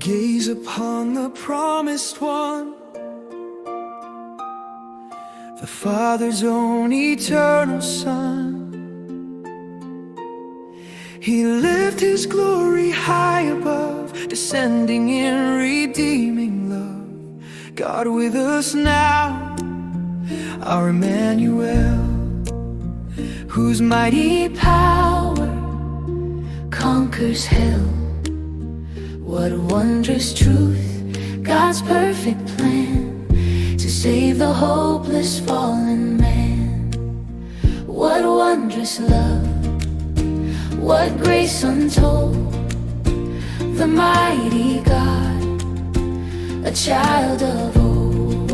Gaze upon the promised one, the Father's own eternal Son. He left His glory high above, descending in redeeming love. God with us now, our Emmanuel, whose mighty power conquers hell. What wondrous truth, God's perfect plan to save the hopeless fallen man. What wondrous love, what grace untold, the mighty God, a child of old.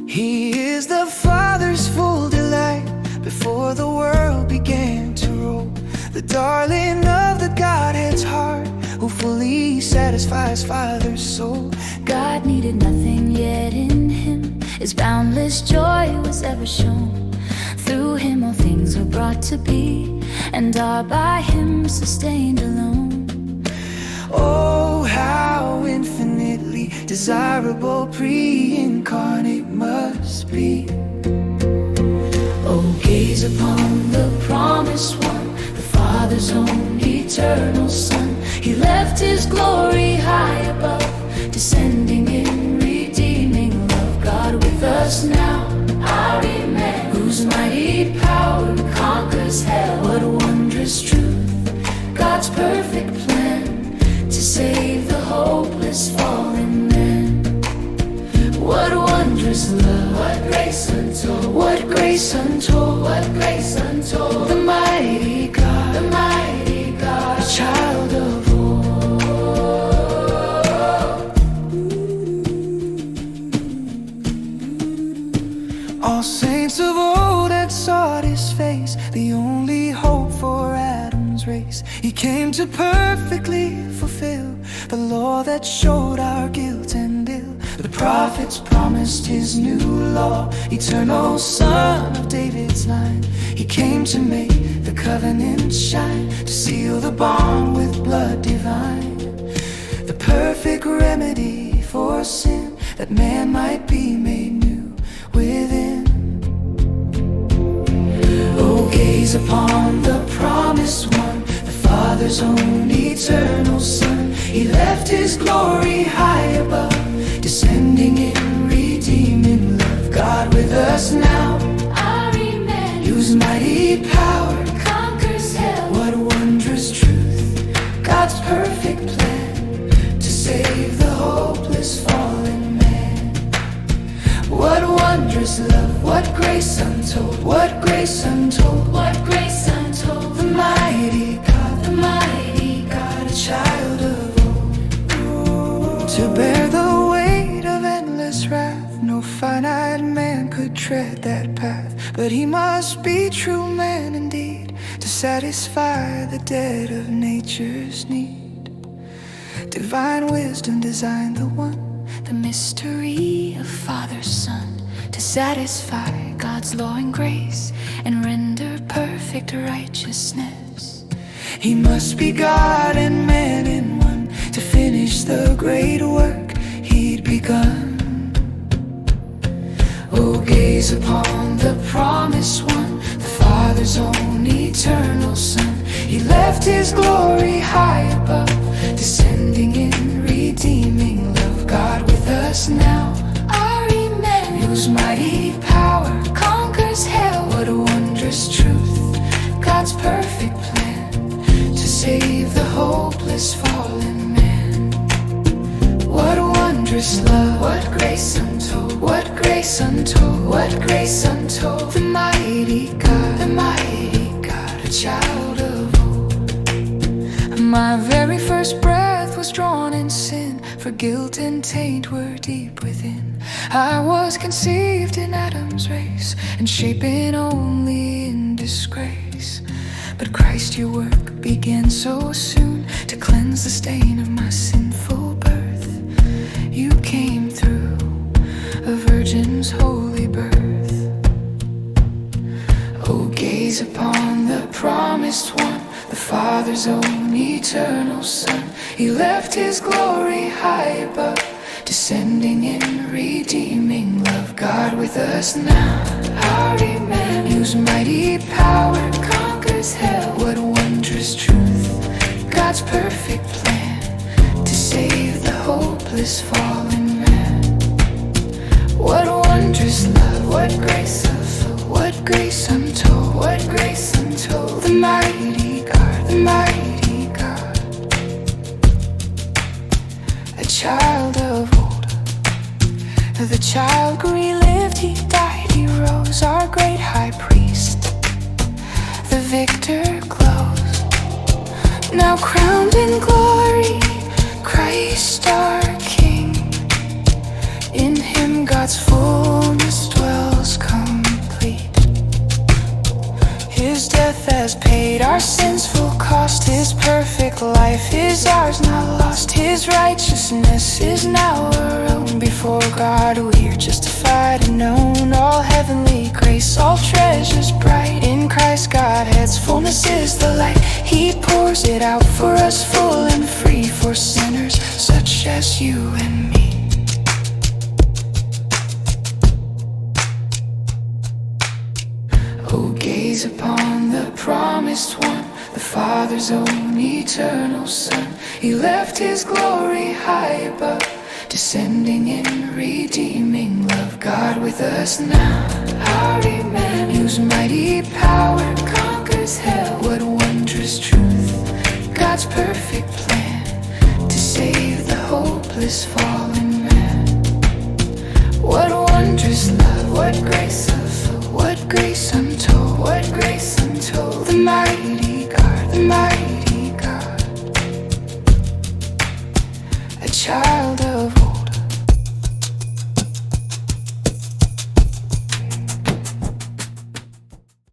He is the Father's full delight before the world began to roll, the darling of the Godhead's heart, who fully satisfies Father's soul. God needed nothing, yet in Him His boundless joy was ever shown. Through Him all things were brought to be, and are by Him sustained alone. Oh, how infinitely desirable pre-incarnate must be. Oh, gaze upon the promised one, the Father's own eternal Son. He left His glory high above, descending in redeeming love. God with us now, our Emmanuel, whose mighty power conquers hell. What wondrous truth, God's perfect plan to save the hopeless fallen man. What wondrous love, what grace untold, what grace untold, what grace untold, the mighty God, a child of old. All saints of old had sought His face, the only hope for Adam's race. He came to perfectly fulfill the law that showed our guilt and ill. The prophets promised His new law, eternal Son of David's line. He came to make the covenant shine, to seal the bond with blood divine, the perfect remedy for sin, that man might be made new within. Oh, gaze upon the promised one, the Father's own eternal Son. He left His glory high above, descending in redeeming love. God with us now, Our Emmanuel, whose mighty power conquers hell. what wondrous truth, God's perfect plan to save the hopeless fallen man. What wondrous love, what grace untold, what grace untold, What grace untold, the mighty God, a child of old. To bear the weight of endless wrath, no finite man could tread that path, but He must be true man indeed, to satisfy the debt of nature's need. Divine wisdom designed the one, the mystery of Father, Son, to satisfy God's law and grace, and render perfect righteousness. He must be God and man in one, to finish the great work He'd begun. Oh, gaze upon the promised one, the Father's own eternal Son. He left His glory high above, descending in redeeming love. God with us now, Our Emmanuel, whose mighty power conquers hell. what wondrous truth, God's perfect plan to save the hopeless fallen man. What wondrous love, what grace untold, what grace untold, what grace untold, the mighty God, a child of old. My very first breath was drawn in sin, for guilt and taint were deep within. I was conceived in Adam's race, and shapen only in disgrace. But Christ, your work began so soon, to cleanse the stain of my sinful birth. You came through a virgin's holy birth. Oh, gaze upon the promised one, the Father's own eternal Son. He left his glory high above, descending in redeeming love. God with us now, our Emmanuel, whose mighty power conquers hell. What wondrous truth, God's perfect plan to save the hopeless fallen man. What wondrous love, what grace unfold, what grace untold, what grace untold. The mighty God, the mighty God, a child of old. The child grew, he lived, he died, he rose, our great high priest. The victor glows, now crowned in glory, Christ our King. In him God's fullness dwells complete. His death has paid our sins full cost. His perfect life is ours, not lost. His righteousness is now our own. Before God we are justified and known. All heavenly grace, all treasures bright. In Christ Godhead's fullness is the light. He pours it out for us full and free, for sinners such as you and me. Oh, gaze upon the promised one, the Father's own eternal Son. He left his glory high above, descending in redeeming love. God with us now, our Emmanuel, whose mighty power conquers hell. What wondrous truth, God's perfect plan to save the hopeless fallen man. What wondrous love, what grace unfold, what grace untold, what grace untold. The mighty God, the mighty God, a child of